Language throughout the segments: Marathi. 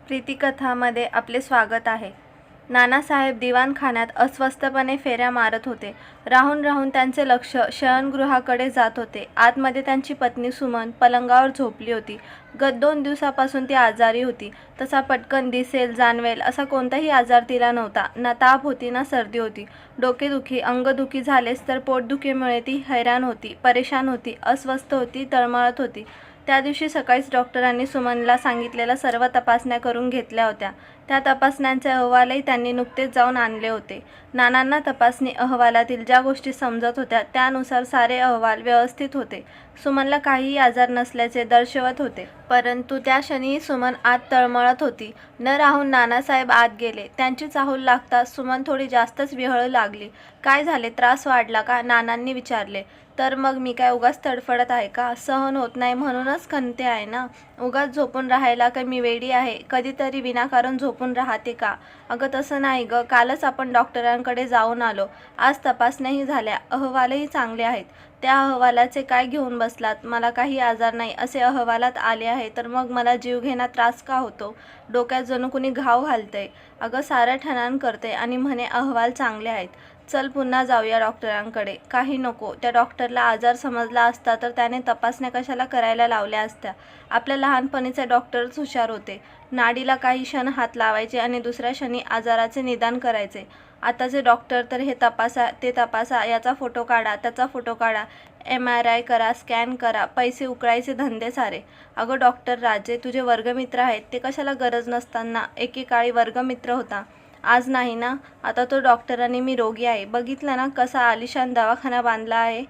प्रीतिकथामध्ये आपले स्वागत आहे. नानासाहेब दिवाणखान्यात अस्वस्थपणे फेऱ्या मारत होते. राहून राहून त्यांचे लक्ष शयनगृहाकडे जात होते. आतमध्ये त्यांची पत्नी सुमन पलंगावर झोपली होती. गत 2 दिवसापासून ती आजारी होती. तसा पटकन दिसेल जाणवेल असा कोणताही आजार तिला नव्हता. ना ताप होती ना सर्दी होती. डोकेदुखी अंगदुखी झालेच तर पोटदुखीमुळे ती हैराण होती, परेशान होती, अस्वस्थ होती, तळमळत होती. त्या दिवशी सकाळीच डॉक्टरांनी सुमनला सांगितलेल्या सर्व तपासण्या करून घेतल्या होत्या. त्या तपासण्यांचे अहवालही त्यांनी नुकतेच जाऊन आणले होते. नानांना तपासणी अहवालातील ज्या गोष्टी समजत होत्या त्यानुसार सारे अहवाल व्यवस्थित होते. सुमनला काहीही आजार नसल्याचे दर्शवत होते. परंतु त्या क्षणी सुमन आत तळमळत होती. न राहून नानासाहेब आत गेले. त्यांची चाहूल लागताच सुमन थोडी जास्तच विहळू लागली. काय झाले, त्रास वाढला का, नानांनी विचारले. तर मग मी काय उगाच तडफडत आहे का? सहन होत नाही म्हणूनच खणते आहे ना. उगाच झोपून राहायला का मी वेडी आहे? कधीतरी विनाकारण झोपून राहते का? अगं तसं नाही ग. कालच आपण डॉक्टरांकडे जाऊन आलो. आज तपासण्याही झाल्या. अहवालही चांगले आहेत. त्या अहवालाचे काय घेऊन बसलात? मला काही आजार नाही असे अहवालात आले आहे तर मग मला जीवघेणा त्रास का होतो? डोक्यात जणू कुणी घाव घालतंय. अगं सारं ठणाण करते आणि म्हणे अहवाल चांगले आहेत. चल पुन्हा जाऊया डॉक्टरांकडे. काही नको. त्या डॉक्टरला आजार समजला असता तर त्याने तपासण्या कशाला करायला लावल्या असत्या. आपल्या लहानपणीचे डॉक्टरच हुशार होते. नाडीला काही क्षण हात लावायचे आणि दुसऱ्या क्षणी आजाराचे निदान करायचे. आताचे डॉक्टर तर हे तपासा, ते तपासा, याचा फोटो काढा, त्याचा फोटो काढा, MRI करा, स्कॅन करा, पैसे उकळायचे धंदे सारे. अगं डॉक्टर राजे, तुझे वर्गमित्र आहेत ते कशाला गरज नसताना एकेकाळी वर्गमित्र होता. आज नाही ना. आता तो डॉक्टर आणि मी रोगी आहे. बघितलं ना कसा आलिशान दवाखाना बांधला आहे.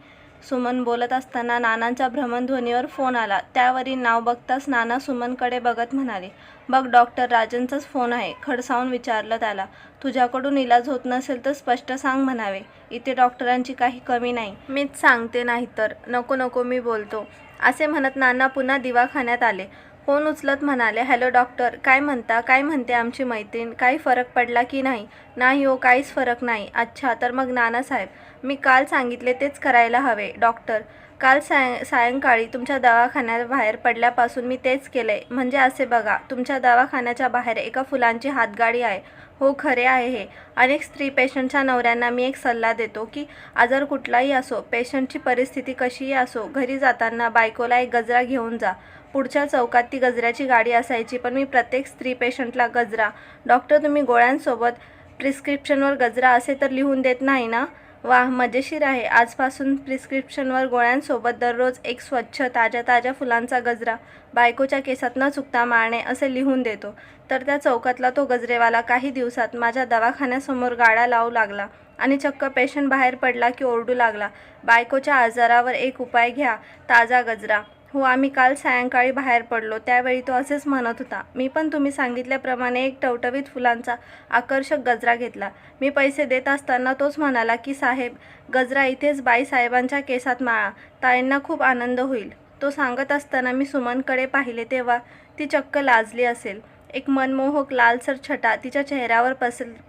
सुमन बोलत असताना नानांच्या भ्रमणध्वनीवर फोन आला. त्यावरील नाव बघताच नाना सुमनकडे बघत म्हणाले, बघ डॉक्टर राजनचाच फोन आहे. खडसावून विचारलं त्याला. तुझ्याकडून इलाज होत नसेल तर स्पष्ट सांग म्हणावे. इथे डॉक्टरांची काही कमी नाही. मीच सांगते नाही तर. नको नको मी बोलतो असे म्हणत नाना पुन्हा दिवाखान्यात आले. फोन उचलत म्हणाले, हॅलो डॉक्टर, काय म्हणता? काय म्हणते आमची मैत्रीण? काही फरक पडला की नाही? नाही हो, काहीच फरक नाही. अच्छा, तर मग नानासाहेब, मी काल सांगितले तेच करायला हवे. डॉक्टर, काल सायंकाळी तुमच्या दवाखान्यात बाहेर पडल्यापासून मी तेच केलंय. म्हणजे असे बघा, तुमच्या दवाखान्याच्या बाहेर एका फुलांची हातगाडी आहे. हो, खरे आहे हे. अनेक स्त्री पेशंटच्या नवऱ्यांना मी एक सल्ला देतो की आजार कुठलाही असो, पेशंटची परिस्थिती कशीही असो, घरी जाताना बायकोला एक गजरा घेऊन जा. पुढच्या चौकात ती गजऱ्याची गाडी असायची. पण मी प्रत्येक स्त्री पेशंटला गजरा. डॉक्टर, तुम्ही गोळ्यांसोबत प्रिस्क्रिप्शनवर गजरा असे तर लिहून देत नाही ना? वाह, मजेशीर आहे. आजपासून प्रिस्क्रिप्शनवर गोळ्यांसोबत दररोज एक स्वच्छ ताज्या ताज्या फुलांचा गजरा बायकोच्या केसात न चुकता मारणे असे लिहून देतो. तर त्या चौकातला तो गजरेवाला काही दिवसात माझ्या दवाखान्यासमोर गाड्या लावू लागला आणि चक्क पेशंट बाहेर पडला की ओरडू लागला, बायकोच्या आजारावर एक उपाय घ्या, ताजा गजरा. हो, आम्ही काल सायंकाळी बाहेर पडलो त्यावेळी तो असेच म्हणत होता. मी पण तुम्ही सांगितल्याप्रमाणे एक टवटवीत फुलांचा आकर्षक गजरा घेतला. मी पैसे देत असताना तोच म्हणाला की साहेब, गजरा इथेच बाईसाहेबांच्या केसात माळा, ताईंना खूप आनंद होईल. तो सांगत असताना मी सुमनकडे पाहिले तेव्हा ती चक्क लाजली असेल. एक मनमोहक लालसर छटा तिच्या चेहऱ्यावर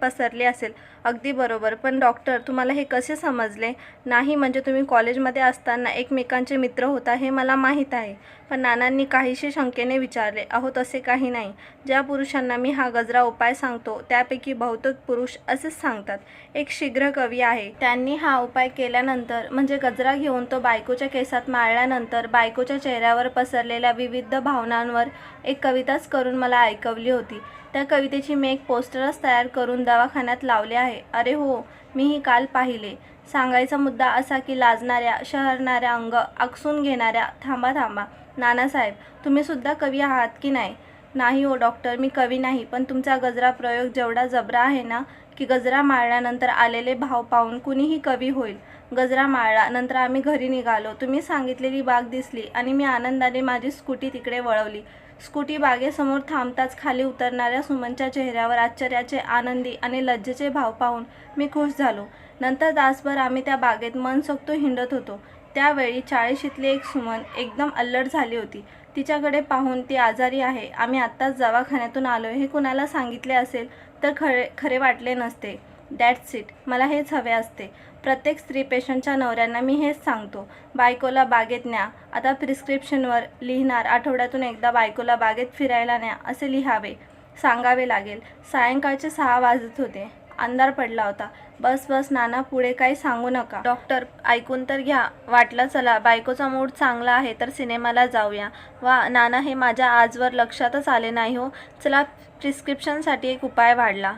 पसरली असेल. अगदी बरोबर. पण डॉक्टर, तुम्हाला हे कसे समजले? नाही म्हणजे तुम्ही कॉलेजमध्ये असताना एकमेकांचे मित्र होता हे मला माहीत आहे. पण नानांनी काहीशी शंकेने विचारले. अहो तसे काही नाही. ज्या पुरुषांना मी हा गजरा उपाय सांगतो त्यापैकी बहुतेक पुरुष असेच सांगतात. एक शीघ्र कवी आहे. त्यांनी हा उपाय केल्यानंतर म्हणजे गजरा घेऊन तो बायकोच्या केसात माळल्यानंतर बायकोच्या चेहऱ्यावर पसरलेल्या विविध भावनांवर एक कविताच करून मला ऐकवली होती. त्या कवितेची मी एक पोस्टरच तयार करून दवाखान्यात लावले आहे. अरे हो, मीही काल पाहिले. सांगायचा मुद्दा असा की लाजणाऱ्या, शहरणाऱ्या, अंग आकसून घेणाऱ्या. थांबा थांबा नानासाहेब, तुम्ही सुद्धा कवी आहात की नाही? नाही हो डॉक्टर, मी कवी नाही. पण तुमचा गजरा प्रयोग जेवढा जबरा आहे ना की गजरा माळल्यानंतर आलेले भाव पाहून कुणीही कवी होईल. गजरा माळला. नंतर आम्ही घरी निघालो. तुम्ही सांगितलेली बाग दिसली आणि मी आनंदाने माझी स्कूटी तिकडे वळवली. स्कूटी बागेसमोर थांबताच खाली उतरणाऱ्या सुमनच्या चेहऱ्यावर आश्चर्याचे, आनंदी आणि लज्जेचे भाव पाहून मी खुश झालो. नंतर तासभर आम्ही त्या बागेत मनसोक्त हिंडत होतो. त्यावेळी 40शीतली एक सुमन एकदम अल्लड झाली होती. तिच्याकडे पाहून ती आजारी आहे, आम्ही आत्ताच दवाखान्यातून आलो हे कुणाला सांगितले असेल तर खरे वाटले नसते. That's it. मला हेच हवे असते. प्रत्येक स्त्री पेशंटच्या नवऱ्यांना मी हेच सांगतो, बायकोला बागेत न्या. आता प्रिस्क्रिप्शनवर लिहिणार आठवड्यातून एकदा बायकोला बागेत फिरायला न्या असे लिहावे. सांगावे लागेल. सायंकाळचे 6 वाजत होते. अंधार पडला होता. बस बस नाना, पुढे काही सांगू नका. डॉक्टर, ऐकून तर घ्या. वाटलं चला बायकोचा मूड चांगला आहे तर सिनेमाला जाऊया. वा नाना, हे माझ्या आजवर लक्षातच आले नाही हो. चला, प्रिस्क्रिप्शनसाठी एक उपाय वाढला.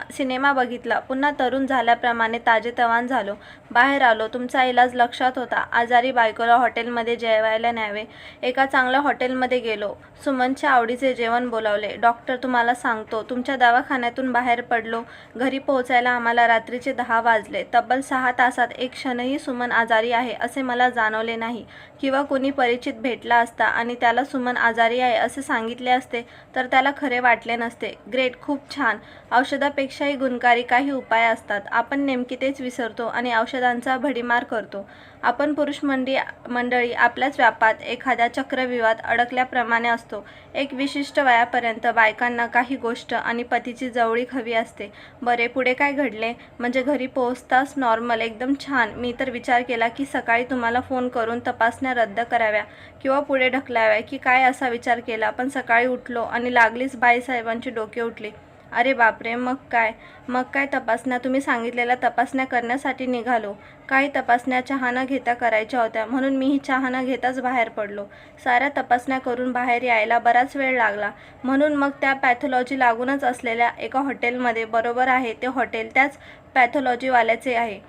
सिनेमा बघितला. पुन्हा तरुण झाल्याप्रमाणे ताजेतवान झालो. बाहेर आलो. तुमचा इलाज लक्षात होता. आजारी बायकोला हॉटेलमध्ये जेवायला न्यावे. एका चांगल्या हॉटेलमध्ये गेलो. सुमनच्या आवडीचे जेवण बोलावले. डॉक्टर, तुम्हाला सांगतो, तुमच्या दवाखान्यातून बाहेर पडलो. घरी पोहोचायला आम्हाला रात्रीचे 10 वाजले. तब्बल 6 तासात एक क्षणही सुमन आजारी आहे असे मला जाणवले नाही. किंवा कोणी परिचित भेटला असता आणि त्याला सुमन आजारी आहे असे सांगितले असते तर त्याला खरे वाटले नसते. ग्रेट, खूप छान. औषधापेक्षाही गुणकारी काही उपाय असतात. आपण नेमके तेच विसरतो आणि औषधांचा भडीमार करतो. आपण पुरुष मंडळी आपल्याच व्यापात एखाद्या चक्रव्यूहात अडकल्याप्रमाणे असतो. एक विशिष्ट वयापर्यंत बायकांना काही गोष्ट आणि पतीची जवळीक हवी असते. बरे, पुढे काय घडले? म्हणजे घरी पोहोचताच नॉर्मल, एकदम छान. मी तर विचार केला की सकाळी तुम्हाला फोन करून तपासण्या रद्द कराव्या किंवा पुढे ढकलाव्या की काय असा विचार केला. पण सकाळी उठलो आणि लागलीच बाईसाहेबांची डोके उठली. अरे बापरे, मग काय तपासण्या? तुम्ही सांगितलेल्या तपासण्या करण्यासाठी निघालो. काही तपासण्या चहा न घेता करायच्या होत्या म्हणून मीही चहा न घेताच बाहेर पडलो. साऱ्या तपासण्या करून बाहेर यायला बराच वेळ लागला. म्हणून मग त्या पॅथॉलॉजी लागूनच असलेल्या एका हॉटेलमध्ये, बरोबर आहे, ते हॉटेल त्याच पॅथॉलॉजीवाल्याचे आहे.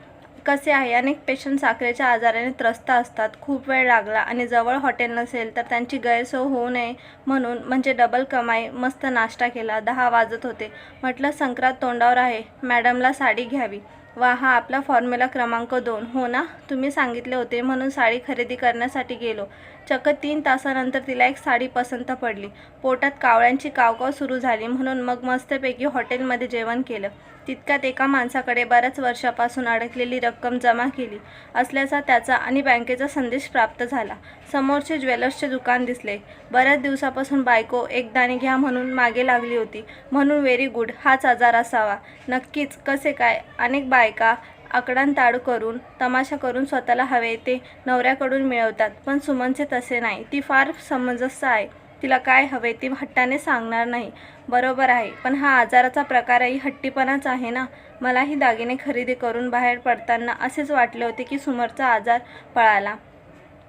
कसे आहे, अनेक पेशंट साखरेच्या आजाराने त्रस्त असतात. खूप वेळ लागला आणि जवळ हॉटेल नसेल तर त्यांची गैरसोय होऊ नये म्हणून, म्हणजे डबल कमाई, मस्त नाश्ता केला. 10 वाजत होते. म्हटलं संक्रांत तोंडावर आहे, मॅडमला साडी घ्यावी. वा, हा आपला फॉर्म्युला क्रमांक 2, हो ना? तुम्ही सांगितले होते म्हणून साडी खरेदी करण्यासाठी गेलो. चक्क 3 तासानंतर तिला एक साडी पसंत पडली. पोटात कावळ्यांची कावकाव सुरू झाली म्हणून मग मस्तपैकी हॉटेलमध्ये जेवण केलं. तितक्यात एका माणसाकडे बऱ्याच वर्षापासून अडकलेली रक्कम जमा केली असल्याचा त्याचा आणि बँकेचा संदेश प्राप्त झाला. समोरचे ज्वेलर्सचे दुकान दिसले. बऱ्याच दिवसापासून बायको एक दाणे घ्या म्हणून मागे लागली होती. म्हणून व्हेरी गुड, हाच आजार असावा. नक्कीच. कसे काय? अनेक बायका आकडांताड करून, तमाशा करून स्वतःला हवे ते नवऱ्याकडून मिळवतात. पण सुमनचे तसे नाही. ती फार समंजस आहे. तिला काय हवे ती हट्टाने सांगणार नाही. बरोबर आहे, पण हा आजाराचा प्रकारही हट्टीपणाच आहे ना. मलाही दागिने खरेदी करून बाहेर पडताना असेच वाटले होते की सुमनचा आजार पळाला.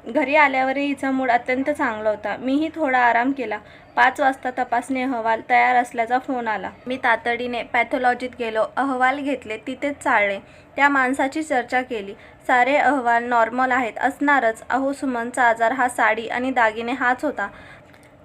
घरी आल्यावरही हिचा मूड अत्यंत चांगला होता. मीही थोडा आराम केला. 5 वाजता तपासणी अहवाल तयार असल्याचा फोन आला. मी तातडीने पॅथॉलॉजीत गेलो. अहवाल घेतले. तिथेच चालले. त्या माणसाची चर्चा केली. सारे अहवाल नॉर्मल आहेत. असणारच. अहो, सुमनचा आजार हा साडी आणि दागिने हाच होता.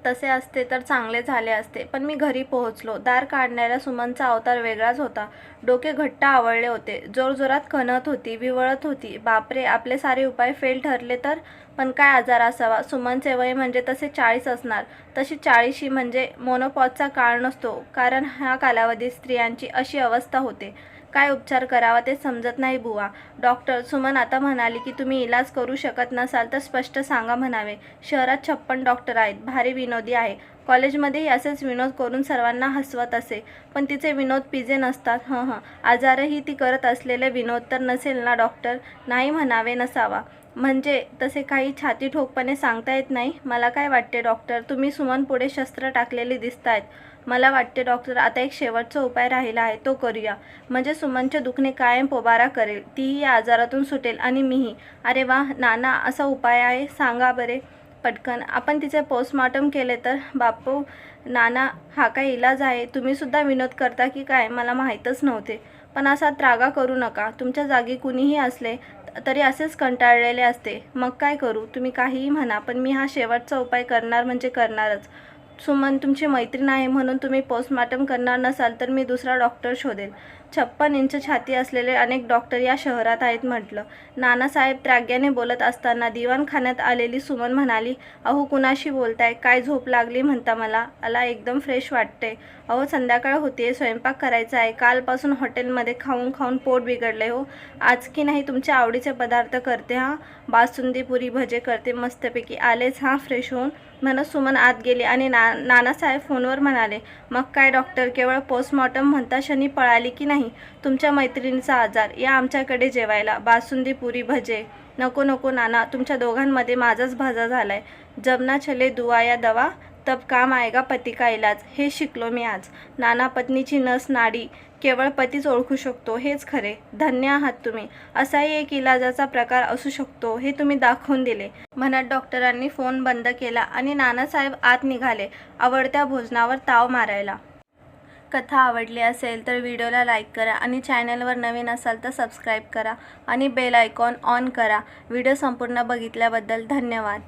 तसे असते तर चांगले झाले असते. पण मी घरी पोहोचलो. दार काढणाऱ्या सुमनचा अवतार वेगळाच होता. डोके घट्ट आवळले होते. जोरजोरात खणत होती, विवळत होती. बापरे, आपले सारे उपाय फेल ठरले तर? पण काय आजार असावा? सुमनचे वय म्हणजे तसे 40 असणार. तशी 40शी म्हणजे मोनोपॉजचा काळ नसतो. कारण ह्या कालावधीत स्त्रियांची अशी अवस्था होते. काय उपचार करावा ते समजत नाही बुवा. डॉक्टर, सुमन आता म्हणाली की तुम्ही इलाज करू शकत नसाल तर स्पष्ट सांगा म्हणावे. शहरात 56 डॉक्टर आहेत. भारी विनोदी आहे. कॉलेजमध्येही असेच विनोद करून सर्वांना हसवत असे. पण तिचे विनोद पिजे नसतात. आजारही ती करत असलेले विनोद तर नसेल ना डॉक्टर? नाही म्हणावे, नसावा. म्हणजे तसे काही छाती ठोकपणे सांगता येत नाही. मला काय वाटते डॉक्टर, तुम्ही सुमन पुढे शस्त्र टाकलेले दिसतायत. मला वाटते डॉक्टर, आता एक शेवटचा उपाय राहिला आहे, तो करूया. म्हणजे सुमनचे दुखणे कायम पोबारा करेल. तीही या आजारातून सुटेल आणि मीही. अरे वा नाना, असा उपाय आहे? सांगा बरे पटकन. आपण तिचे पोस्टमॉर्टम केले तर? बापू नाना, हा काय इलाज आहे? तुम्ही सुद्धा विनोद करता की काय? मला माहीतच नव्हते. पण असा त्रागा करू नका. तुमच्या जागी कुणीही असले तरी असेच कंटाळलेले असते. मग काय करू? तुम्ही काहीही म्हणा, पण मी हा शेवटचा उपाय करणार म्हणजे करणारच. सुमन तुमची मैत्रीण आहे म्हणून तुम्ही पोस्टमॉर्टम करणार नसाल तर मी दुसरा डॉक्टर शोधेल. 56 इंच छाती असलेले अनेक डॉक्टर या शहरात आहेत म्हटलं. नानासाहेब त्राग्याने बोलत असताना दिवाणखान्यात आलेली सुमन म्हणाली, अहो कुणाशी बोलताय? काय झोप लागली म्हणता मला एकदम फ्रेश वाटते. अहो संध्याकाळ होते, स्वयंपाक करायचा आहे. कालपासून हॉटेलमध्ये खाऊन खाऊन पोट बिघडले हो. आज की नाही तुमच्या आवडीचे पदार्थ करते. बासुंदी, पुरी, भजे करते मस्तपैकी. आलेच फ्रेश होऊन म्हणत सुमन आत गेली आणि नानासाहेब फोनवर म्हणाले, मग काय डॉक्टर, केवळ पोस्टमॉर्टम म्हणता क्षणी पळाली की नाही? तुमच्या मैत्रिणीचा आजार. या आमच्याकडे जेवायला. बासुंदी, पुरी, भजे. नको नको नाना, तुमच्या दोघांमध्ये माझाच भाजा झालाय. जमना छले दुआ या दवा. तब काम आएगा पती का इलाज हे शिकलो मी आज. नाना पत्नीची नस नाडी केवळ पतीच ओळखू शकतो हेच खरे. धन्य आहात तुम्ही. असाही एक इलाजाचा प्रकार असू शकतो हे तुम्ही दाखवून दिले, म्हणत डॉक्टरांनी फोन बंद केला आणि नानासाहेब आत निघाले आवडत्या भोजनावर ताव मारायला. कथा आवडली असेल तर व्हिडिओला लाईक करा आणि चॅनलवर नवीन असाल तर सबस्क्राईब करा आणि बेल आयकॉन ऑन करा. व्हिडिओ संपूर्ण बघितल्याबद्दल धन्यवाद.